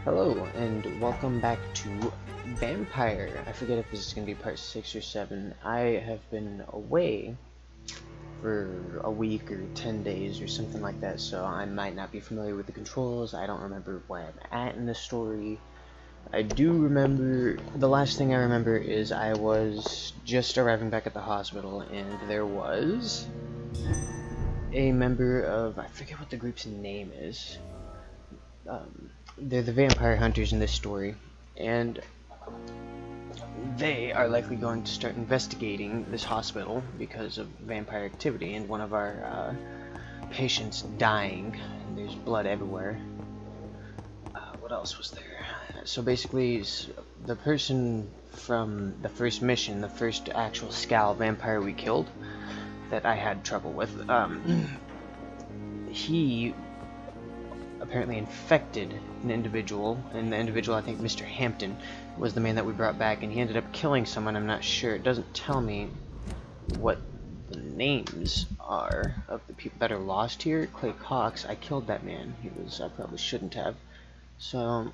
Hello, and welcome back to Vampyr. I forget if this is going to be part 6 or 7. I have been away for a week or 10 days or something like that, so I might not be familiar with the controls. I don't remember where I'm at in the story. I do remember, the last thing I remember is I was just arriving back at the hospital, and there was a member of, I forget what the group's name is. They're the vampire hunters in this story, and they are likely going to start investigating this hospital because of vampire activity and one of our patients dying, and there's blood everywhere. What else was there? So basically, the person from the first mission, the first actual Scal vampire we killed, that I had trouble with, he apparently infected an individual, and the individual, I think Mr. Hampton, was the man that we brought back, and he ended up killing someone. I'm not sure. It doesn't tell me what the names are of the people that are lost here. Clay Cox, I killed that man. I probably shouldn't have. So,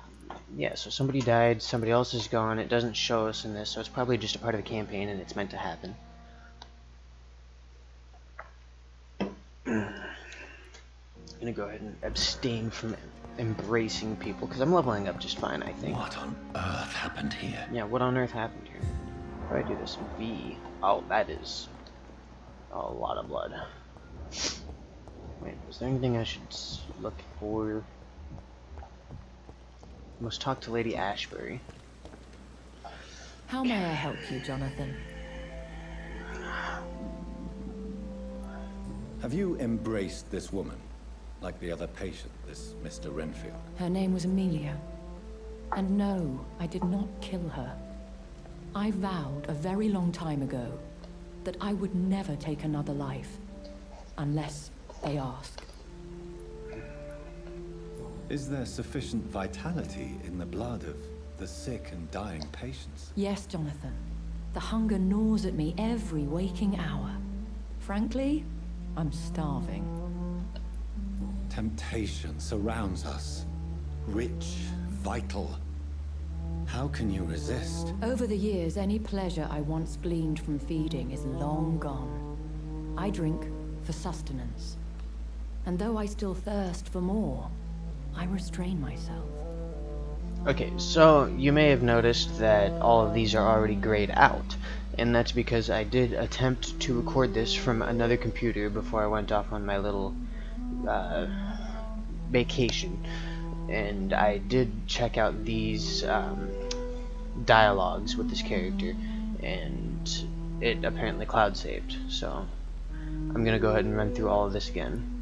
yeah, so somebody died, somebody else is gone. It doesn't show us in this, so it's probably just a part of the campaign, and it's meant to happen. I'm gonna go ahead and abstain from embracing people because I'm leveling up just fine, I think. What on earth happened here? Yeah, what on earth happened here? How do I do this? V. Oh, that is a lot of blood. Wait, is there anything I should look for? I must talk to Lady Ashbury. How may I help you, Jonathan? Have you embraced this woman? Like the other patient, this Mr. Renfield? Her name was Amelia. And no, I did not kill her. I vowed a very long time ago that I would never take another life, unless they ask. Is there sufficient vitality in the blood of the sick and dying patients? Yes, Jonathan. The hunger gnaws at me every waking hour. Frankly, I'm starving. Temptation surrounds us. Rich, vital. How can you resist? Over the years, any pleasure I once gleaned from feeding is long gone. I drink for sustenance. And though I still thirst for more, I restrain myself. Okay, so you may have noticed that all of these are already grayed out, and that's because I did attempt to record this from another computer before I went off on my little vacation, and I did check out these dialogues with this character, and it apparently cloud saved, so I'm gonna go ahead and run through all of this again.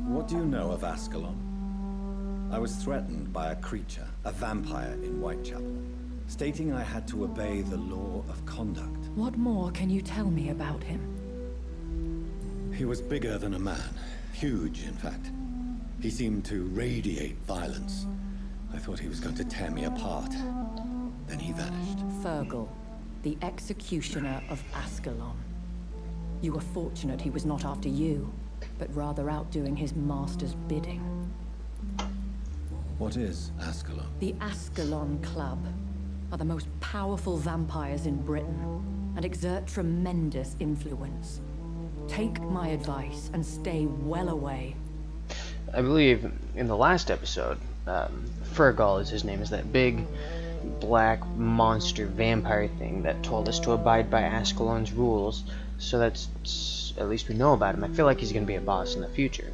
What do you know of Ascalon? I was threatened by a creature, a vampire in Whitechapel, stating I had to obey the law of conduct. What more can you tell me about him? He was bigger than a man. Huge, in fact. He seemed to radiate violence. I thought he was going to tear me apart. Then he vanished. Fergal, the executioner of Ascalon. You were fortunate he was not after you, but rather out doing his master's bidding. What is Ascalon? The Ascalon Club are the most powerful vampires in Britain and exert tremendous influence. Take my advice and stay well away. I believe in the last episode, Fergal is his name, is that big black monster vampire thing that told us to abide by Ascalon's rules, so that's at least we know about him. I feel like he's going to be a boss in the future,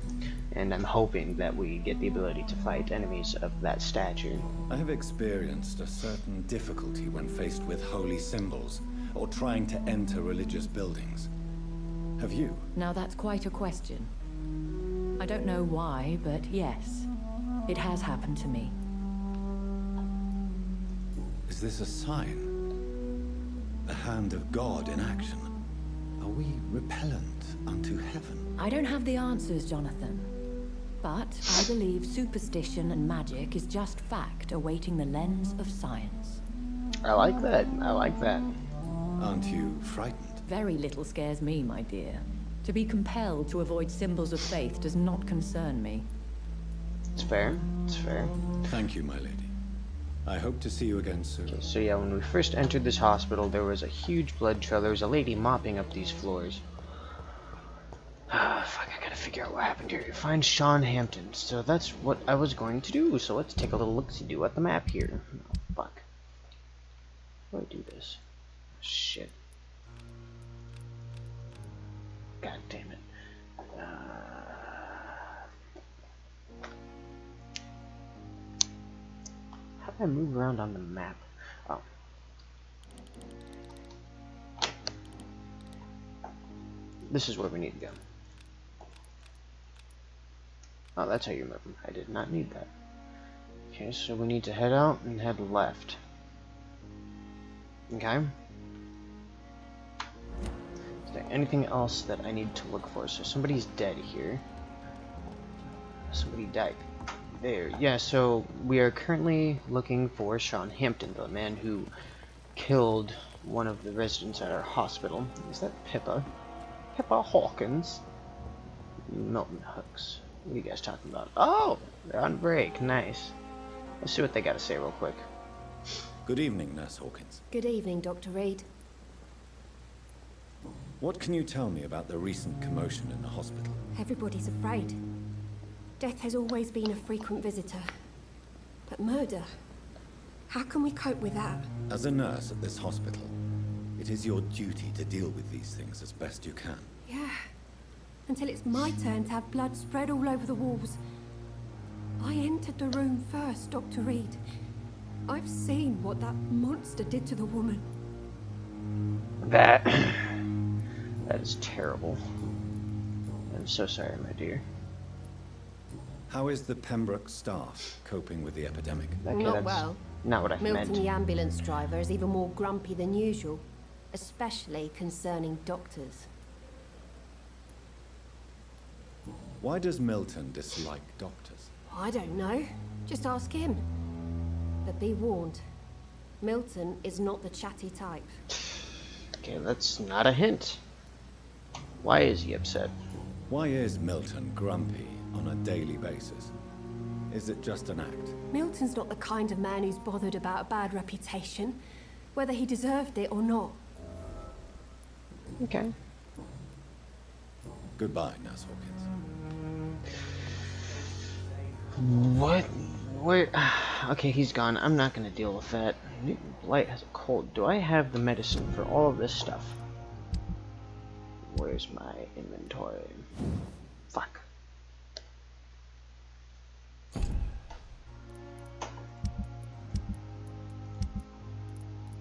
and I'm hoping that we get the ability to fight enemies of that stature. I have experienced a certain difficulty when faced with holy symbols or trying to enter religious buildings. Have you? Now that's quite a question. I don't know why, but yes, it has happened to me. Is this a sign? The hand of God in action? Are we repellent unto heaven? I don't have the answers, Jonathan. But I believe superstition and magic is just fact awaiting the lens of science. I like that. I like that. Aren't you frightened? Very little scares me, my dear. To be compelled to avoid symbols of faith does not concern me. It's fair. That's fair. Thank you, my lady. I hope to see you again soon. Okay, so yeah, when we first entered this hospital, there was a huge blood trail. There was a lady mopping up these floors. Ah, fuck, I gotta figure out what happened here. Find Sean Hampton. So that's what I was going to do. So let's take a little look-see-do at the map here. Oh, fuck. How do I do this? Shit. God damn it. How do I move around on the map? Oh. This is where we need to go. Oh, that's how you move them. I did not need that. Okay, so we need to head out and head left. Okay. Is there anything else that I need to look for? So somebody's dead here. Somebody died. There. Yeah, so we are currently looking for Sean Hampton, the man who killed one of the residents at our hospital. Is that Pippa? Pippa Hawkins? Milton Hooks. What are you guys talking about? Oh! They're on break. Nice. Let's see what they gotta say real quick. Good evening, Nurse Hawkins. Good evening, Dr. Reed. What can you tell me about the recent commotion in the hospital? Everybody's afraid. Death has always been a frequent visitor. But murder? How can we cope with that? As a nurse at this hospital, it is your duty to deal with these things as best you can. Yeah. Until it's my turn to have blood spread all over the walls. I entered the room first, Dr. Reed. I've seen what that monster did to the woman. That is terrible. I'm so sorry, my dear. How is the Pembroke staff coping with the epidemic? Okay, Not that's well. not what I Milton, meant. the ambulance driver, is even more grumpy than usual. Especially concerning doctors. Why does Milton dislike doctors? I don't know. Just ask him. But be warned. Milton is not the chatty type. Okay, that's not a hint. Why is he upset? Why is Milton grumpy on a daily basis? Is it just an act? Milton's not the kind of man who's bothered about a bad reputation, whether he deserved it or not. Okay. Goodbye, Nurse Hawkins. What? Where? Okay, he's gone. I'm not gonna deal with that. Blight has a cold. Do I have the medicine for all of this stuff? Where's my inventory? Fuck.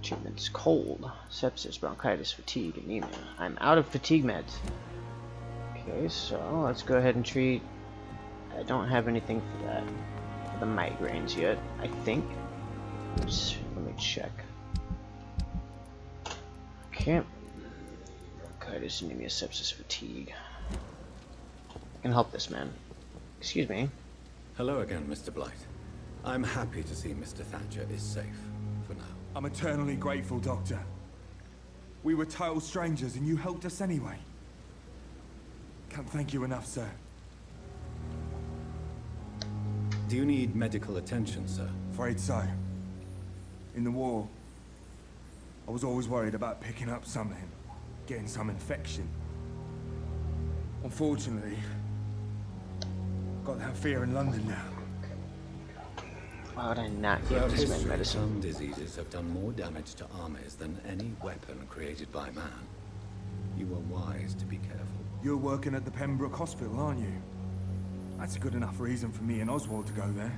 Treatments: cold, sepsis, bronchitis, fatigue, anemia. I'm out of fatigue meds. Okay, so let's go ahead and treat. I don't have anything for that. For the migraines yet, I think. Let me check. Okay. Bronchitis, anemia, sepsis, fatigue. I can help this man. Excuse me. Hello again, Mr. Blight. I'm happy to see Mr. Thatcher is safe for now. I'm eternally grateful, Doctor. We were total strangers and you helped us anyway. Can't thank you enough, sir. Do you need medical attention, sir? Afraid so. In the war, I was always worried about picking up something, getting some infection. Unfortunately, got that fear in London now. Why would I not give Throughout this man history, medicine? some diseases have done more damage to armies than any weapon created by man. You were wise to be careful. You're working at the Pembroke Hospital, aren't you? That's a good enough reason for me and Oswald to go there.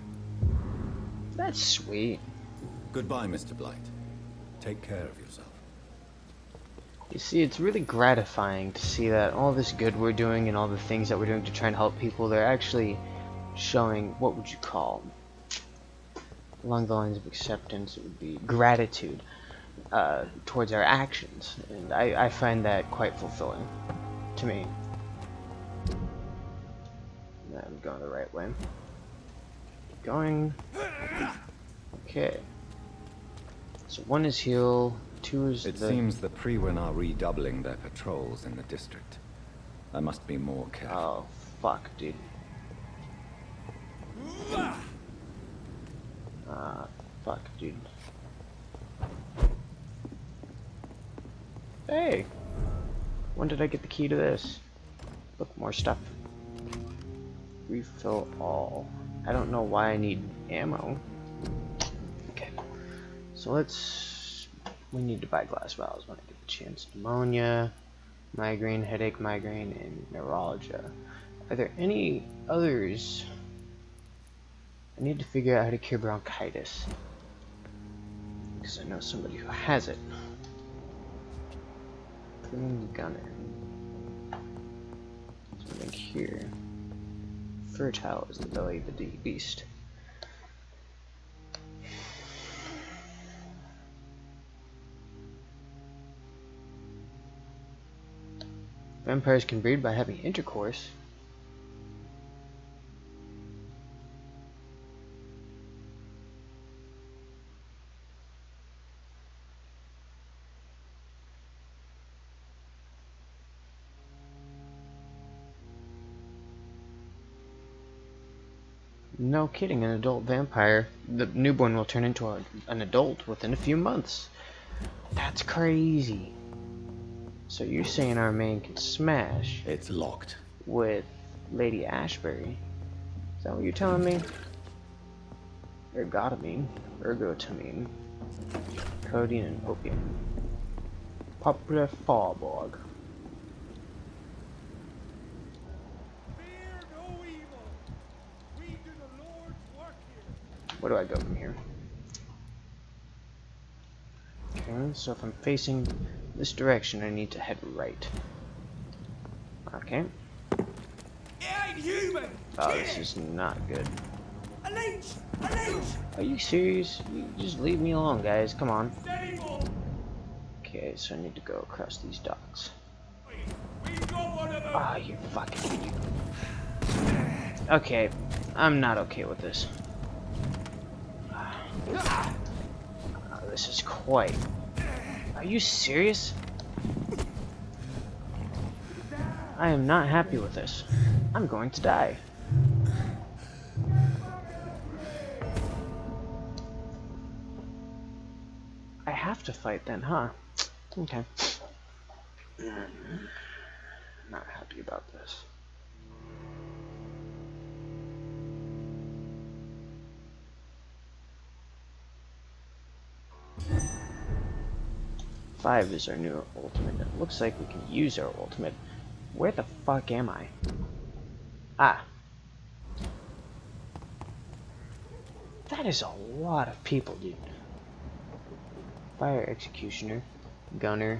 That's sweet. Goodbye, Mr. Blight. Take care of yourself. You see, it's really gratifying to see that all this good we're doing and all the things that we're doing to try and help people, they're actually showing, what would you call, along the lines of acceptance, it would be gratitude towards our actions. And I find that quite fulfilling to me. I'm going the right way. Keep going. Okay. So one is heal, two is It seems the Frewen are redoubling their patrols in the district. I must be more careful. Oh, fuck, dude. Fuck, dude. Hey! When did I get the key to this? Look, more stuff. Refill all. I don't know why I need ammo. Okay. So we need to buy glass vials when I get the chance. Pneumonia, migraine, headache, migraine, and neuralgia. Are there any others? I need to figure out how to cure bronchitis. Because I know somebody who has it. Green gunner. Something here. Fertile is the belly of the beast. Vampires can breed by having intercourse. No kidding, an adult vampire. The newborn will turn into an adult within a few months. That's crazy. So you're saying our man can smash It's locked. with Lady Ashbury? Is that what you're telling me? Ergotamine, ergotamine, codeine, and opium. Popular Farborg. Fear no evil. We do the Lord's work here. Where do I go from here? Okay, so if I'm facing this direction, I need to head right. Okay. It ain't human. Oh, this is not good. A leech. A leech. Are you serious? You just leave me alone, guys. Come on. Steady, boy. Okay, so I need to go across these docks. We got one of them. Ah, you fucking idiot. Okay, I'm not okay with this. This is quite... Are you serious? I am not happy with this. I'm going to die. I have to fight then, huh? Okay. Not happy about this. Five is our new ultimate. It looks like we can use our ultimate. Where the fuck am I? Ah. That is a lot of people, dude. Fire executioner, gunner.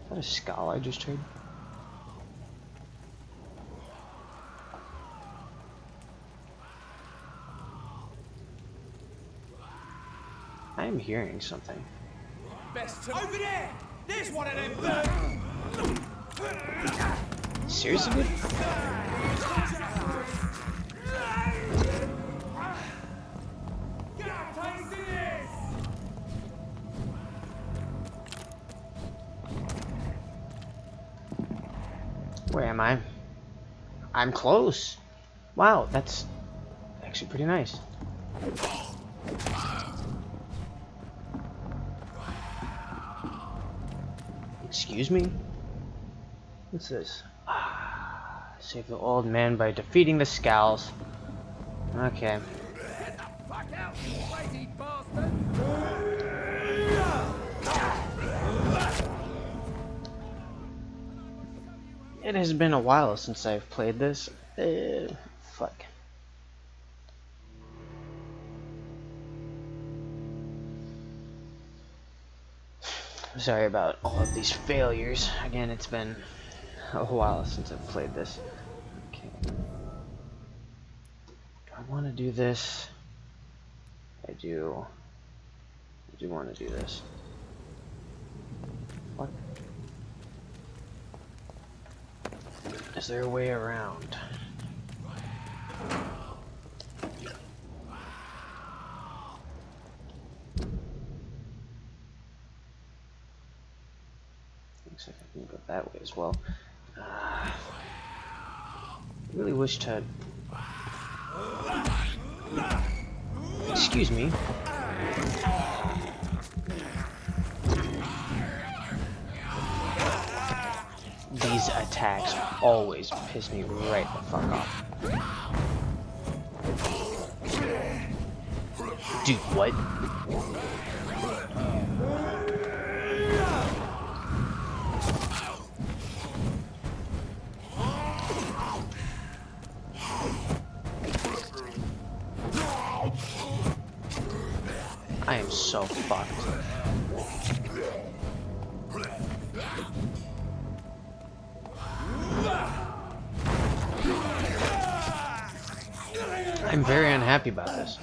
Is that a skull I just heard? I am hearing something. Best over there. There's one of them. Seriously, dude? Get a taste of this. Where am I? I'm close. Wow, that's actually pretty nice. Excuse me? What's this? Save the old man by defeating the Scowls. Okay. Fuck out, you lazy bastard. It has been a while since I've played this. Fuck. Sorry about all of these failures. Again, it's been a while since I've played this. Okay. Do I want to do this? I do. I do want to do this. What? Is there a way around? Looks like I can go that way as well. I really wish to... Excuse me. These attacks always piss me right the fuck off. Dude, what? I am so fucked. I'm very unhappy about this.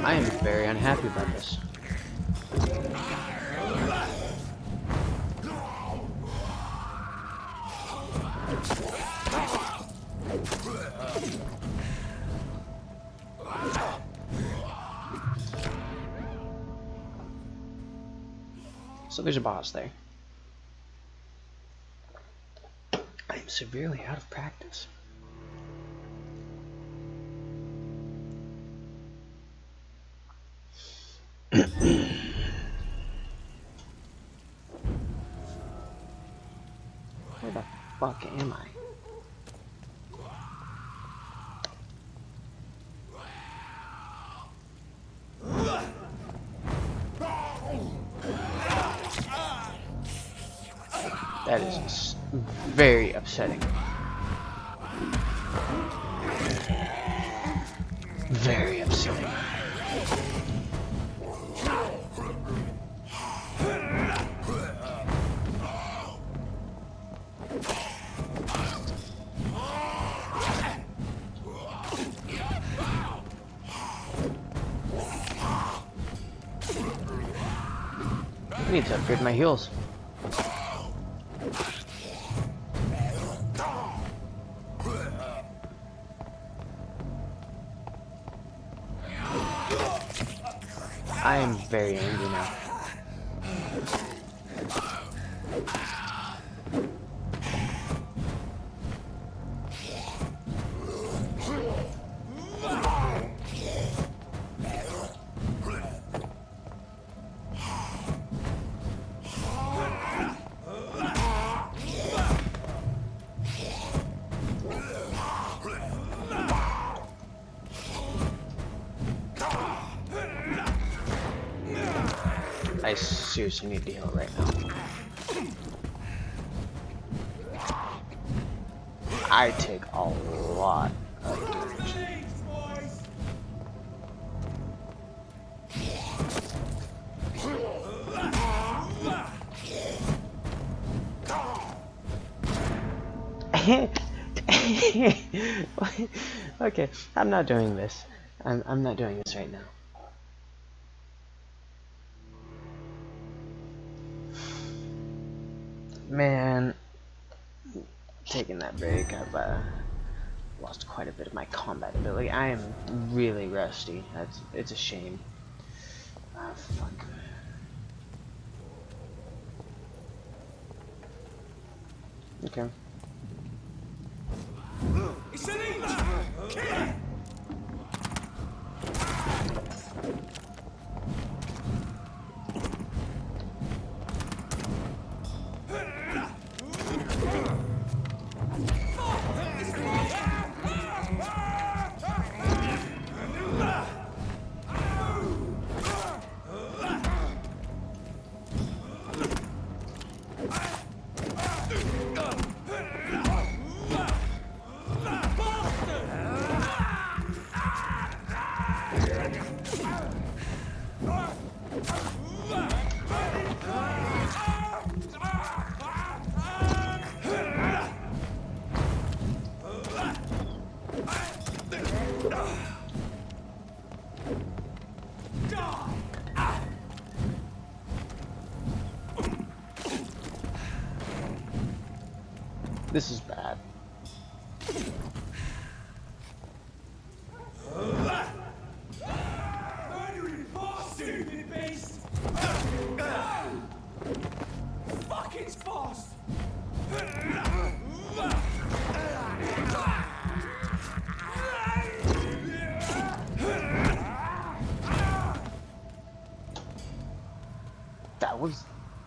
I am very unhappy about this. So there's a boss there. I am severely out of practice. Where the fuck am I? That is very upsetting. Very upsetting. I need to upgrade my heals. I am very angry now. I seriously need to heal right now. I take a lot of damage. Okay, I'm not doing this. I'm not doing this right now. Man, taking that break, I've lost quite a bit of my combat ability. I am really rusty. It's a shame. Ah, fuck. Okay. This is bad.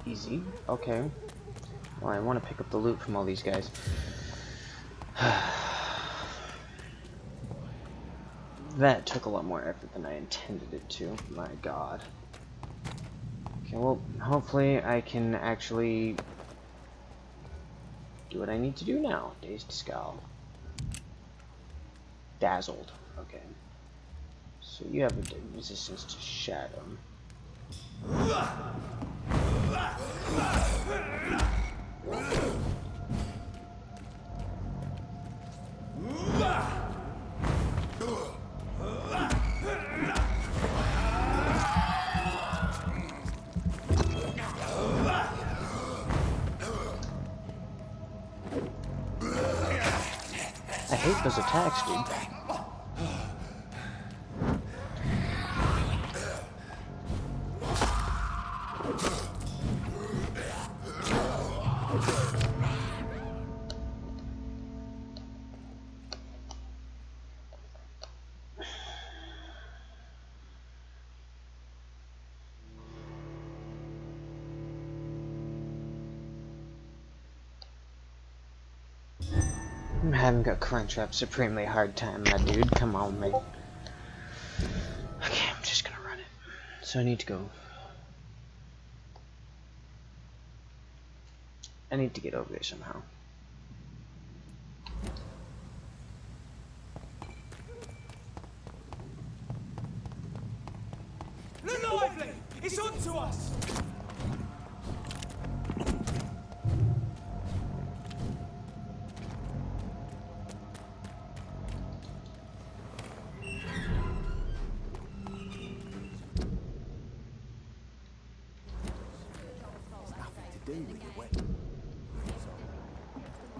Easy. Okay. Well, I want to pick up the loot from all these guys. That took a lot more effort than I intended it to. My god. Okay, well, hopefully I can actually do what I need to do now. Dazed Scowl. Dazzled. Okay. So you have a resistance to shadow. I hate those attacks, dude. I'm having a crunch up supremely hard time, my dude. Come on, mate. Okay, I'm just gonna run it. So I need to go. I need to get over there somehow. Lively! It's on to us!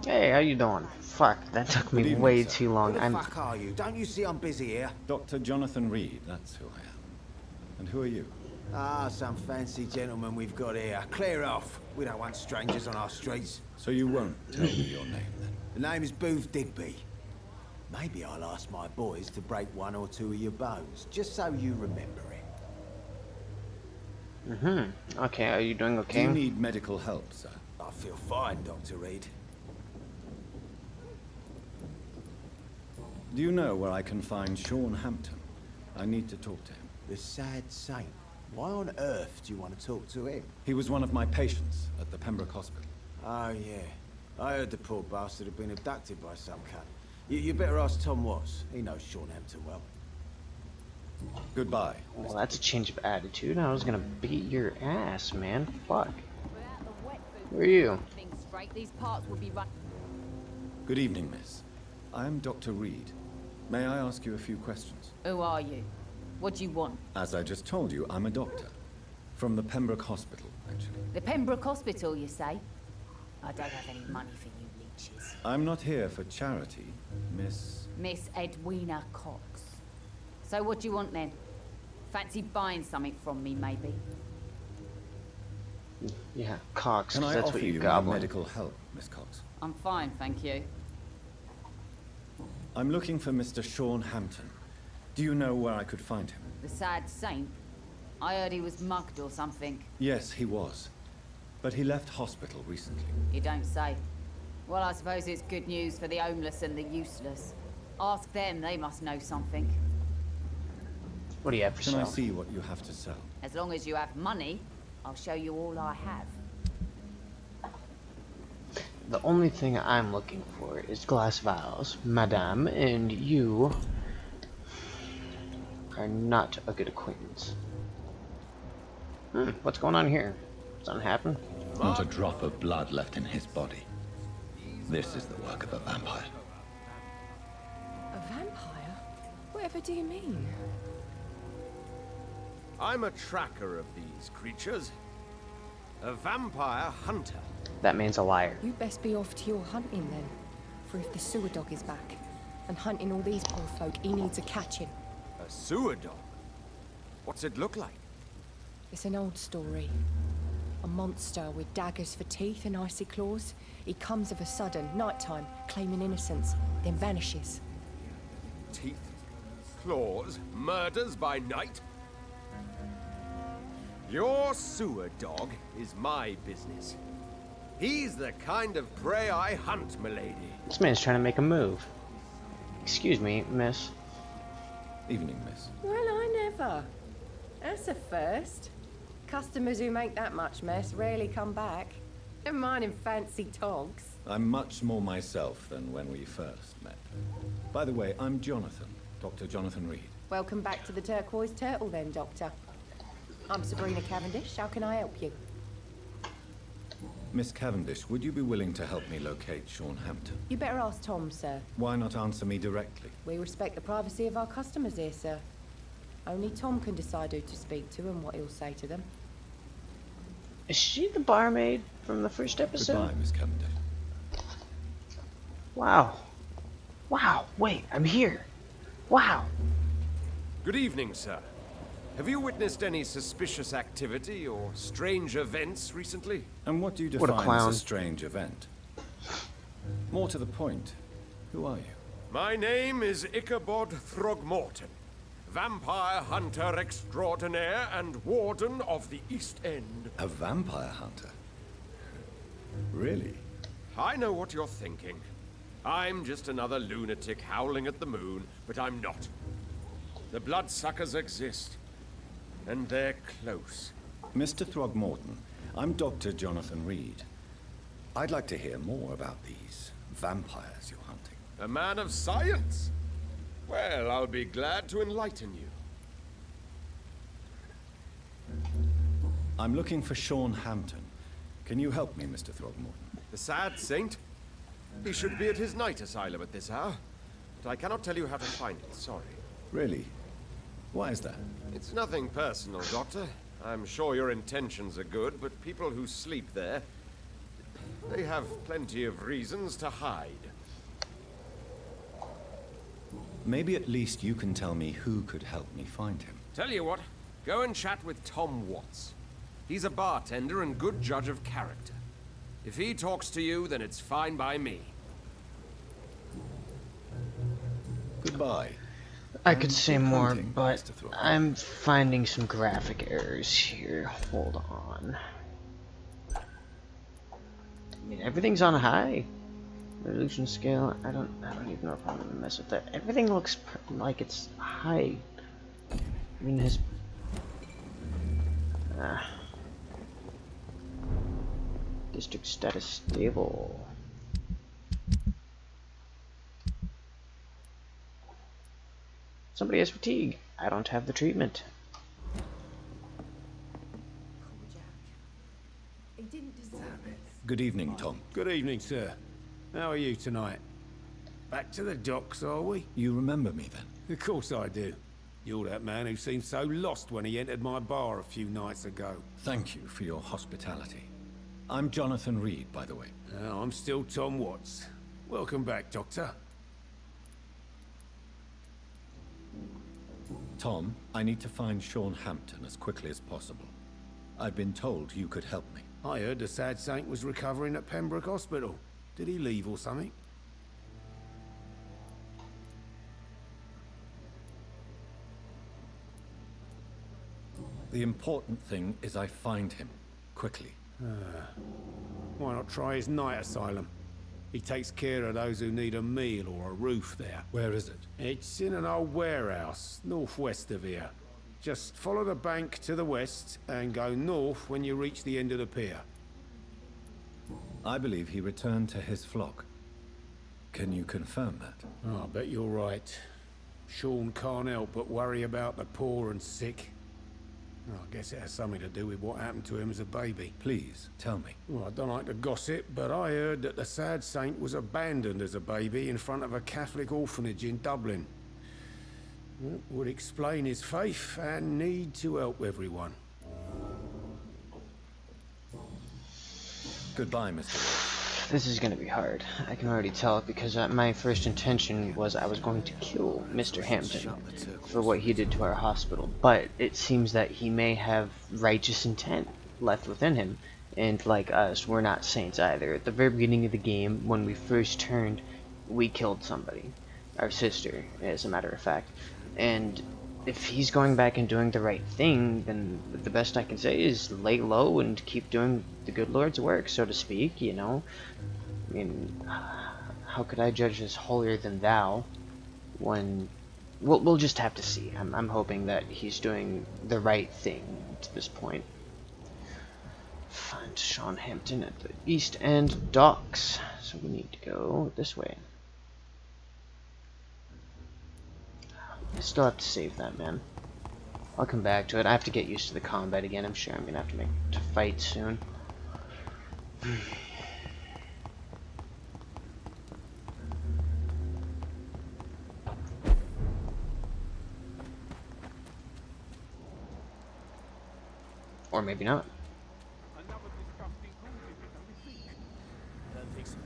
Hey, how you doing? Fuck, that took me Good evening, way sir. too long. Who the fuck are you? Don't you see I'm busy here? Dr. Jonathan Reed, that's who I am. And who are you? Ah, some fancy gentleman we've got here. Clear off. We don't want strangers on our streets. So you won't tell me your name, then? The name is Booth Digby. Maybe I'll ask my boys to break one or two of your bones, just so you remember it. Okay, are you doing Do okay? you need medical help, sir? I feel fine, Dr. Reed. Do you know where I can find Sean Hampton? I need to talk to him. The sad saint. Why on earth do you want to talk to him? He was one of my patients at the Pembroke Hospital. Oh, yeah. I heard the poor bastard had been abducted by some cunt. You better ask Tom Watts. He knows Sean Hampton well. Goodbye. Well, that's a change of attitude. I was gonna beat your ass, man. Fuck. Who are you? These parts would be run. Good evening, miss. I am Dr. Reed. May I ask you a few questions? Who are you? What do you want? As I just told you, I'm a doctor. From the Pembroke Hospital, actually. The Pembroke Hospital, you say? I don't have any money for you leeches. I'm not here for charity, Miss... Miss Edwina Cox. So what do you want then? Fancy buying something from me, maybe? Yeah, Cox, Can 'cause I that's offer what you you got. my medical help, Miss Cox? I'm fine, thank you. I'm looking for Mr. Sean Hampton. Do you know where I could find him? The sad saint? I heard he was mugged or something. Yes, he was. But he left hospital recently. You don't say. Well, I suppose it's good news for the homeless and the useless. Ask them, they must know something. What do you have for Can I sale? see what you have to sell? As long as you have money, I'll show you all I have. The only thing I'm looking for is glass vials, madame, and you are not a good acquaintance. What's going on here? Something happened? Not a drop of blood left in his body. This is the work of a vampire. A vampire? Whatever do you mean? I'm a tracker of these creatures. A vampire hunter. That man's a liar. You best be off to your hunting then. For if the sewer dog is back, and hunting all these poor folk, he needs a catching. A sewer dog? What's it look like? It's an old story. A monster with daggers for teeth and icy claws. He comes of a sudden, nighttime, claiming innocence, then vanishes. Teeth, claws, murders by night? Your sewer dog is my business. He's the kind of prey I hunt, milady. This man's trying to make a move. Excuse me, miss. Evening, miss. Well, I never. That's a first. Customers who make that much mess rarely come back. Never mind in fancy togs. I'm much more myself than when we first met. By the way, I'm Jonathan, Dr. Jonathan Reed. Welcome back to the Turquoise Turtle then, Doctor. I'm Sabrina Cavendish. How can I help you? Miss Cavendish, would you be willing to help me locate Sean Hampton? You better ask Tom, sir. Why not answer me directly? We respect the privacy of our customers here, sir. Only Tom can decide who to speak to and what he'll say to them. Is she the barmaid from the first episode? Goodbye, Miss Cavendish. Wow. Wow, wait, I'm here. Wow. Good evening, sir. Have you witnessed any suspicious activity or strange events recently? And what do you What a define clown. as a strange event? More to the point, who are you? My name is Ichabod Throgmorton, vampire hunter extraordinaire and warden of the East End. A vampire hunter? Really? I know what you're thinking. I'm just another lunatic howling at the moon, but I'm not. The bloodsuckers exist, and they're close. Mr. Throgmorton, I'm Dr. Jonathan Reed. I'd like to hear more about these vampires you're hunting. A man of science? Well, I'll be glad to enlighten you. I'm looking for Sean Hampton. Can you help me, Mr. Throgmorton? The sad saint? He should be at his night asylum at this hour, but I cannot tell you how to find it, sorry. Really? Why is that? It's nothing personal, Doctor. I'm sure your intentions are good, but people who sleep there, they have plenty of reasons to hide. Maybe at least you can tell me who could help me find him. Tell you what, go and chat with Tom Watts. He's a bartender and good judge of character. If he talks to you, then it's fine by me. Goodbye. I could say keep more, hunting, but Mr. Thorpe. I'm finding some graphic errors here. Hold on. I mean, everything's on high resolution scale. I don't even know if I'm gonna mess with that. Everything looks like it's high. I mean, his district status stable. Somebody has fatigue. I don't have the treatment. He didn't deserve it. Good evening, Tom. Good evening, sir. How are you tonight? Back to the docks, are we? You remember me then? Of course I do. You're that man who seemed so lost when he entered my bar a few nights ago. Thank you for your hospitality. I'm Jonathan Reed, by the way. I'm still Tom Watts. Welcome back, Doctor. Tom, I need to find Sean Hampton as quickly as possible. I've been told you could help me. I heard the sad saint was recovering at Pembroke Hospital. Did he leave or something? The important thing is I find him, quickly. Why not try his night asylum? He takes care of those who need a meal or a roof there. Where is it? It's in an old warehouse, northwest of here. Just follow the bank to the west and go north when you reach the end of the pier. I believe he returned to his flock. Can you confirm that? Oh, I bet you're right. Sean can't help but worry about the poor and sick. Oh, I guess it has something to do with what happened to him as a baby. Please, tell me. Well, I don't like to gossip, but I heard that the sad saint was abandoned as a baby in front of a Catholic orphanage in Dublin. It would explain his faith and need to help everyone. Goodbye, Mr. Watts. This is gonna be hard. I can already tell because my first intention was I was going to kill Mr. Hampton for what he did to our hospital, but it seems that he may have righteous intent left within him, and like us, we're not saints either. At the very beginning of the game, when we first turned, we killed somebody, our sister, as a matter of fact, and if he's going back and doing the right thing, then the best I can say is lay low and keep doing the good Lord's work, so to speak, you know? I mean, how could I judge this holier than thou when... We'll just have to see. I'm hoping that he's doing the right thing to this point. Find Sean Hampton at the East End Docks. So we need to go this way. I still have to save that man. I'll come back to it. I have to get used to the combat again. I'm sure I'm gonna have to fight soon. Or maybe not. Another disgusting cruelty bit of I don't think so.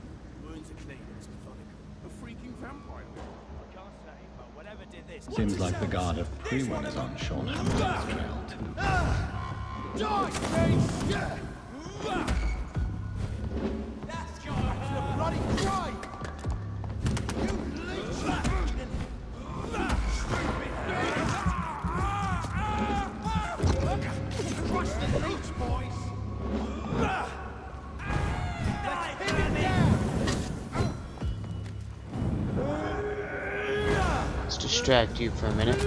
Wounds are clean, it's methodical. a freaking vampire. I can't say, but whatever did this... Seems like the guard of Prewin is on Sean Hampton's trail, too. Die, face! That's got bloody cry! You leech! Crush the leech, boys! Let's pin him down! Let's distract you for a minute.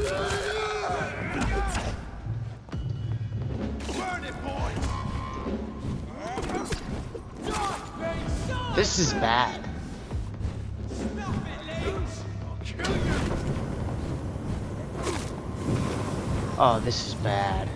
Burn it, boys! This is bad. Snuff it, leech! I'll kill you! Oh, this is bad.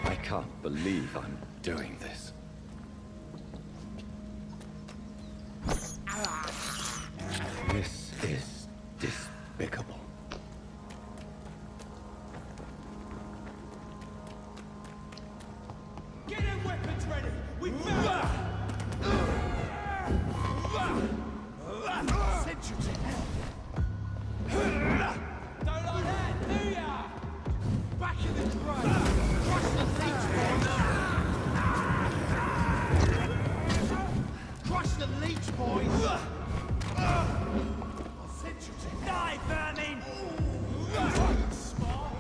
I can't believe I'm doing this. This is despicable. Get them weapons ready! We found sent you to hell. Don't like that, do ya? Back in the grave. Crush the leech, boys. Crush the leech, boys. I'll send you to die, vermin. Smart.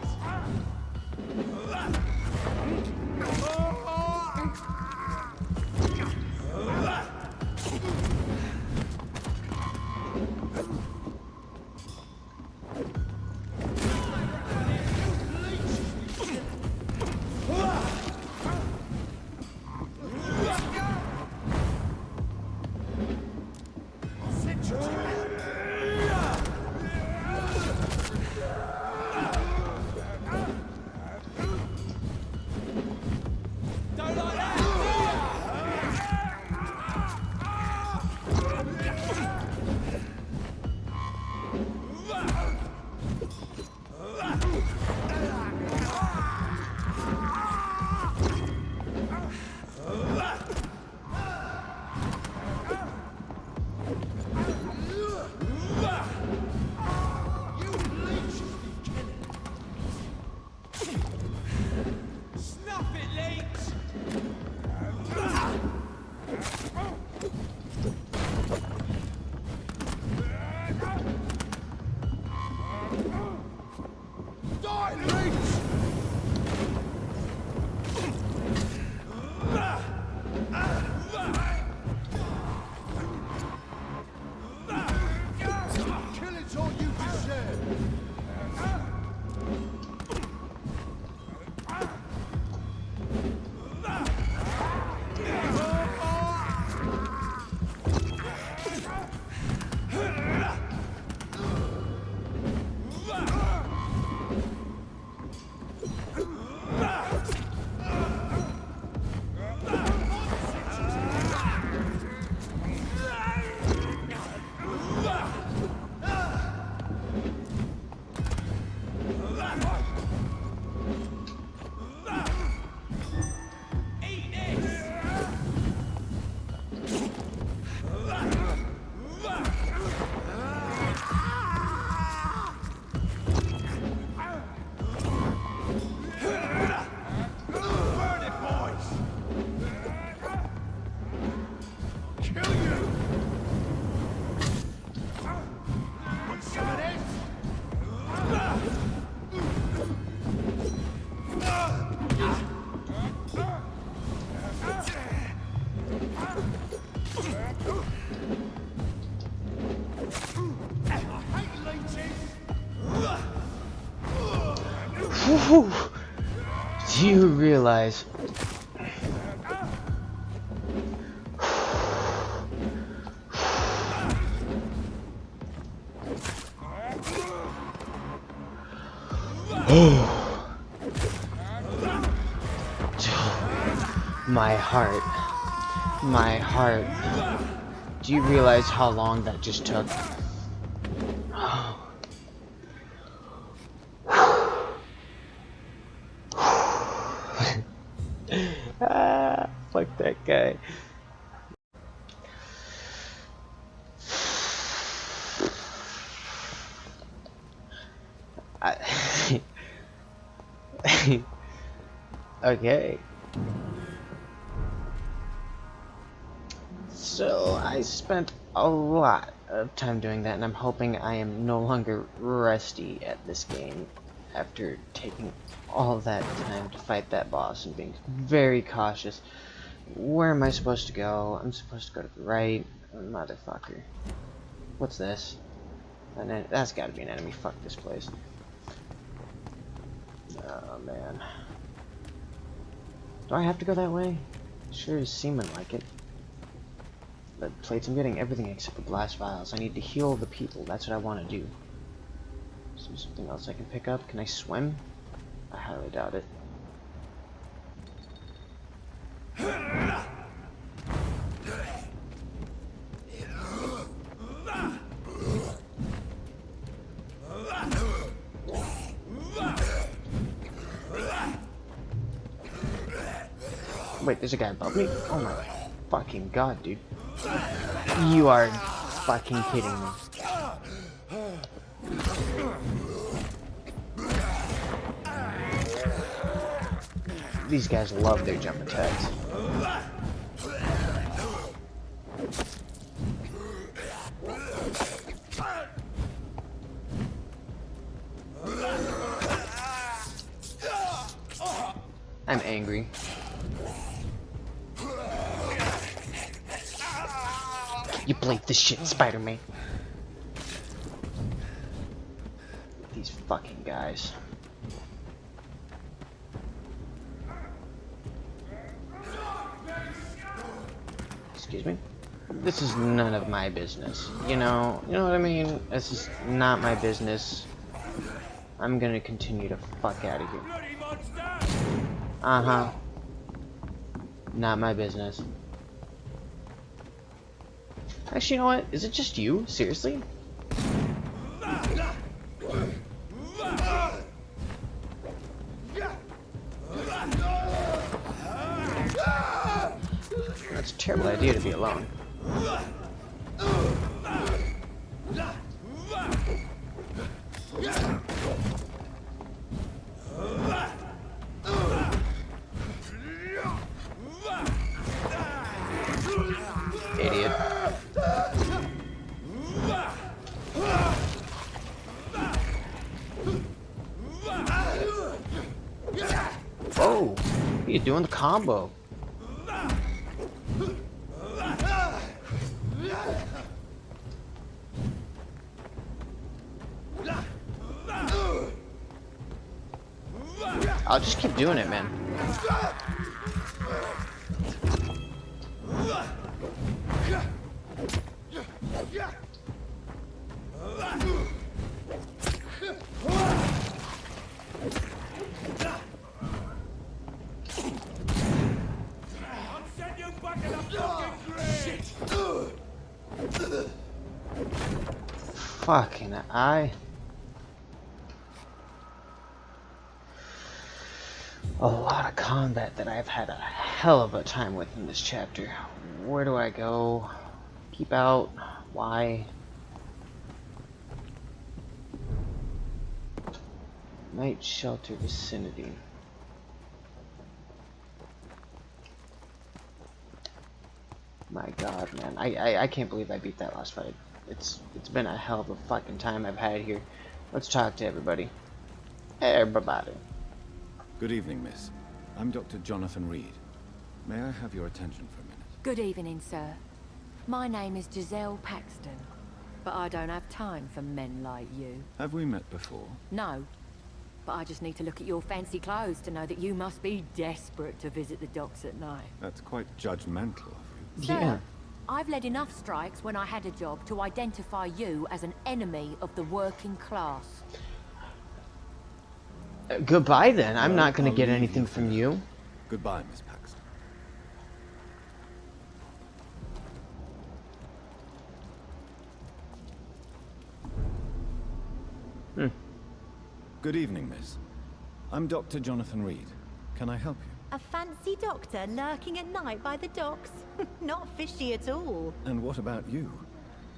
Whew. Do you realize? My heart. My heart. Do you realize how long that just took? Ah, fuck that guy. Okay. So I spent a lot of time doing that, and I'm hoping I am no longer rusty at this game after taking all that time to fight that boss and being very cautious. Where am I supposed to go? I'm supposed to go to the right. Motherfucker. What's this? That's gotta be an enemy. Fuck this place. Oh man. Do I have to go that way? Sure is seeming like it. Lead plates, I'm getting everything except for blast vials. I need to heal the people. That's what I want to do. Is there something else I can pick up? Can I swim? I highly doubt it. Wait, there's a guy above me? Oh my fucking god, dude. You are fucking kidding me. These guys love their jump attacks. I'm angry. You played this shit, Spider-Man. These fucking guys. Excuse me? This is none of my business. You know what I mean? This is not my business. I'm gonna continue to fuck out of here. Uh-huh. Not my business. Actually, you know what? Is it just you? Seriously? That's a terrible idea to be alone. Idiot. Oh, you're doing the combo. I'll just keep doing it, man. Fucking a lot of combat that I've had a hell of a time with in this chapter. Where do I go? Keep out? Why? Night shelter vicinity. My god, man. I can't believe I beat that last fight. It's been a hell of a fucking time I've had here. Let's talk to everybody. Hey, everybody. Good evening, miss. I'm Dr. Jonathan Reed. May I have your attention for a minute? Good evening, sir. My name is Giselle Paxton, but I don't have time for men like you. Have we met before? No, But I just need to look at your fancy clothes to know that you must be desperate to visit the docks at night. That's quite judgmental of you. Sir, Yeah. I've led enough strikes when I had a job to identify you as an enemy of the working class. Goodbye then. I'm Well, not going I'll to get leave anything you for from now. you. Goodbye, Miss Paxton. Good evening, miss. I'm Dr. Jonathan Reed. Can I help you? A fancy doctor lurking at night by the docks? Not fishy at all. And what about you?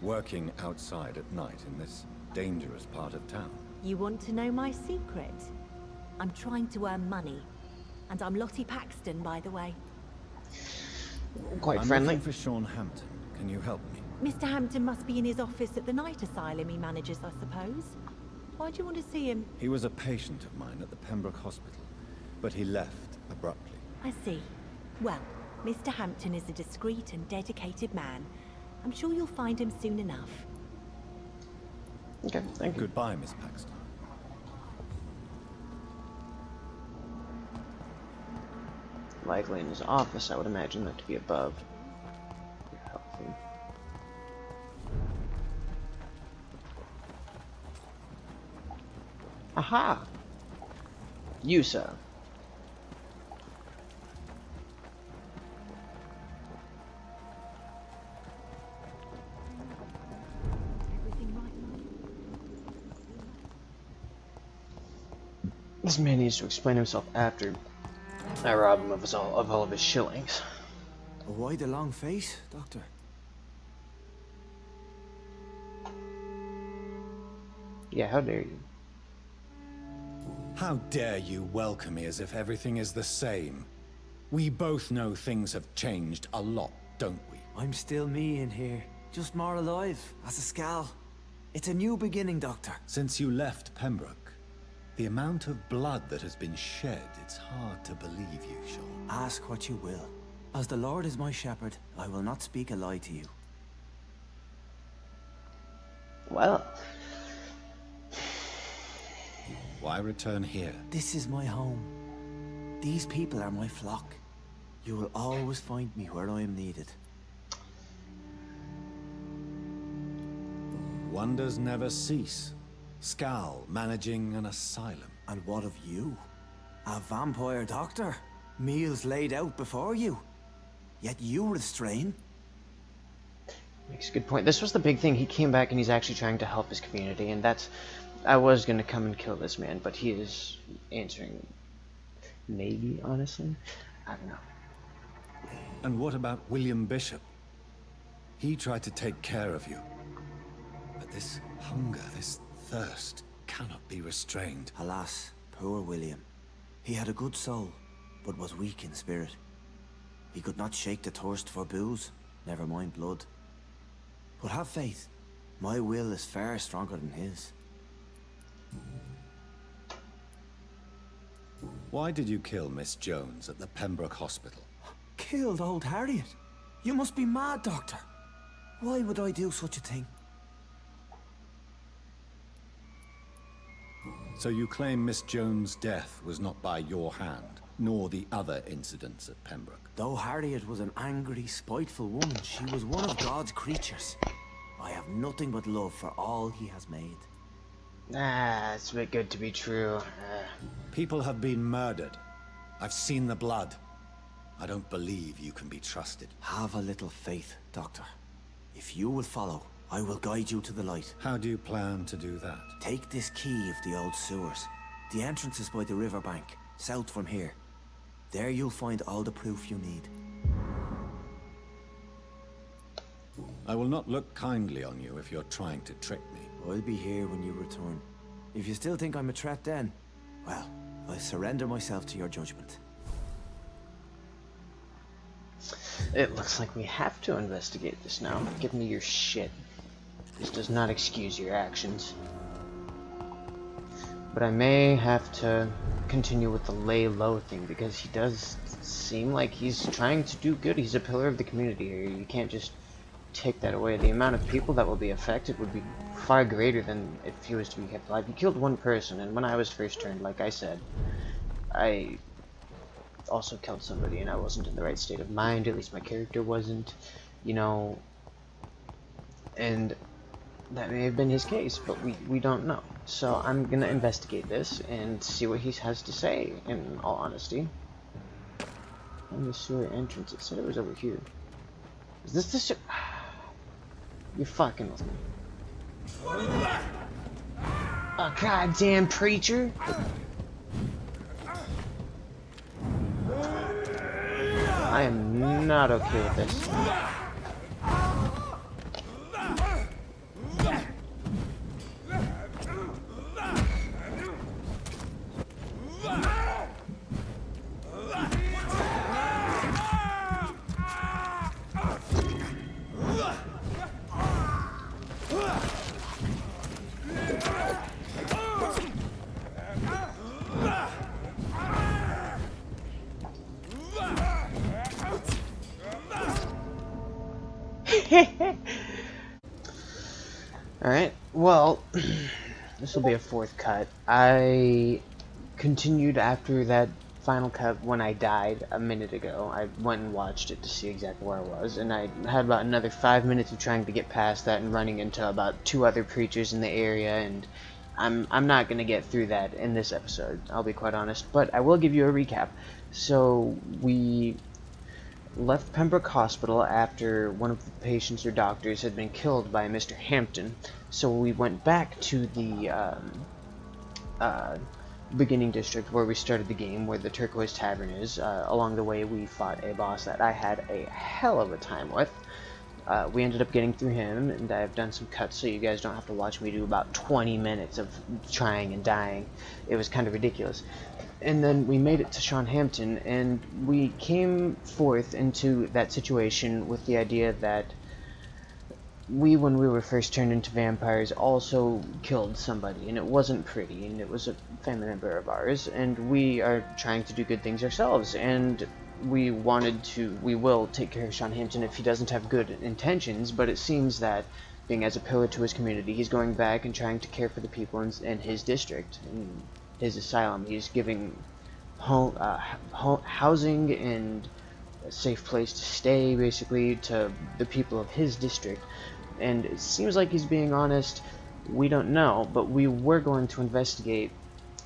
Working outside at night in this dangerous part of town? You want to know my secret? I'm trying to earn money. And I'm Lottie Paxton, by the way. Quite I'm friendly. looking for Sean Hampton. Can you help me? Mr. Hampton must be in his office at the night asylum he manages, I suppose. Why do you want to see him? He was a patient of mine at the Pembroke Hospital, but he left abruptly. I see. Well, Mr. Hampton is a discreet and dedicated man. I'm sure you'll find him soon enough. Okay, thank you. Goodbye, Miss Paxton. Likely in his office, I would imagine that to be above. Healthy. Aha! You, sir. This man needs to explain himself after I rob him of all of his shillings. Why the long face, Doctor? Yeah, how dare you? How dare you welcome me as if everything is the same? We both know things have changed a lot, don't we? I'm still me in here, just more alive, as a Skal. It's a new beginning, Doctor. Since you left Pembroke, the amount of blood that has been shed, it's hard to believe you, Sean. Ask what you will. As the Lord is my shepherd, I will not speak a lie to you. Well, why return here? This is my home. These people are my flock. You will always find me where I am needed. Wonders never cease. Skal managing an asylum. And what of you? A vampire doctor? Meals laid out before you. Yet you restrain? makes a good point. This was the big thing. He came back and he's actually trying to help his community, and that's... I was gonna come and kill this man, but he is answering... Maybe, honestly? I don't know. And what about William Bishop? He tried to take care of you. But this hunger, this thirst, cannot be restrained. Alas, poor William. He had a good soul, but was weak in spirit. He could not shake the thirst for booze, never mind blood. But have faith, my will is far stronger than his. Why did you kill Miss Jones at the Pembroke Hospital? Killed old Harriet? You must be mad, Doctor. Why would I do such a thing? So you claim Miss Jones' death was not by your hand, nor the other incidents at Pembroke? Though Harriet was an angry, spiteful woman, she was one of God's creatures. I have nothing but love for all he has made. Ah, it's a bit good to be true. People have been murdered. I've seen the blood. I don't believe you can be trusted. Have a little faith, Doctor. If you will follow, I will guide you to the light. How do you plan to do that? Take this key of the old sewers. The entrance is by the riverbank, south from here. There you'll find all the proof you need. I will not look kindly on you if you're trying to trick me. I'll be here when you return. If you still think I'm a threat then, well, I surrender myself to your judgment. It looks like we have to investigate this now. Give me your shit. This does not excuse your actions. But I may have to continue with the lay low thing, because he does seem like he's trying to do good. He's a pillar of the community here. You can't just take that away. The amount of people that will be affected would be far greater than if he was to be kept alive. He killed one person, and when I was first turned, like I said, I also killed somebody, and I wasn't in the right state of mind. At least my character wasn't, you know, and that may have been his case, but we don't know. So I'm gonna investigate this and see what he has to say, in all honesty. And the sewer entrance, it said it was over here. Is this the sewer? You're fucking with me. A goddamn preacher? I am not okay with this. Alright, well, this will be a fourth cut. I continued after that final cut when I died a minute ago. I went and watched it to see exactly where I was, and I had about another 5 minutes of trying to get past that and running into about 2 other preachers in the area, and I'm not going to get through that in this episode, I'll be quite honest, but I will give you a recap. So, we left Pembroke Hospital after one of the patients or doctors had been killed by Mr. Hampton, so we went back to the beginning district where we started the game, where the Turquoise Tavern is. Along the way we fought a boss that I had a hell of a time with. We ended up getting through him, and I've done some cuts so you guys don't have to watch me do about 20 minutes of trying and dying. It was kind of ridiculous. And then we made it to Sean Hampton, and we came forth into that situation with the idea that when we were first turned into vampires, also killed somebody, and it wasn't pretty, and it was a family member of ours, and we are trying to do good things ourselves, and we will take care of Sean Hampton if he doesn't have good intentions, but it seems that, being as a pillar to his community, he's going back and trying to care for the people in his district, in his asylum. He's giving housing and a safe place to stay, basically, to the people of his district. And it seems like he's being honest. We don't know, but we were going to investigate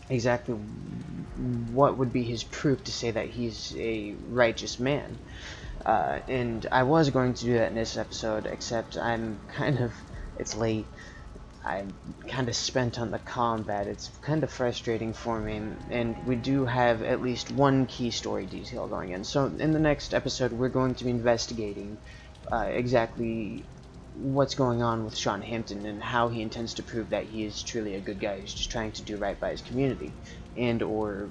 exactly what would be his proof to say that he's a righteous man. And I was going to do that in this episode, except it's late. I'm kind of spent on the combat. It's kind of frustrating for me, and we do have at least one key story detail going in. So in the next episode, we're going to be investigating exactly what's going on with Sean Hampton and how he intends to prove that he is truly a good guy who's just trying to do right by his community, and or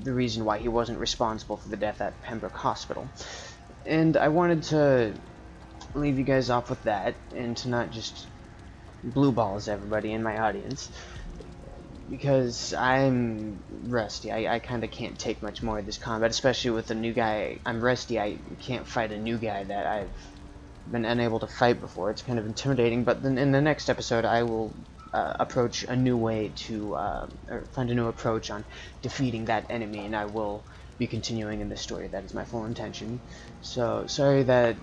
the reason why he wasn't responsible for the death at Pembroke Hospital. And I wanted to leave you guys off with that, and to not just blue balls everybody in my audience, because I'm rusty. I kind of can't take much more of this combat, especially with a new guy. I'm rusty. I can't fight a new guy that I've been unable to fight before. It's kind of intimidating, but then in the next episode I will approach a new way to or find a new approach on defeating that enemy, and I will be continuing in this story. That is my full intention. So sorry that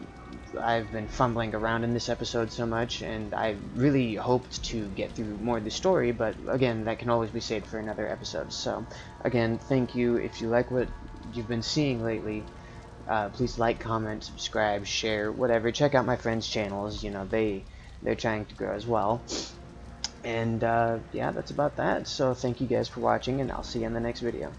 I've been fumbling around in this episode so much, and I really hoped to get through more of the story, but again, that can always be saved for another episode. So again, thank you. If you like what you've been seeing lately, please like, comment, subscribe, share, whatever. Check out my friends' channels. You know, they're trying to grow as well. And yeah, that's about that. So thank you guys for watching, and I'll see you in the next video.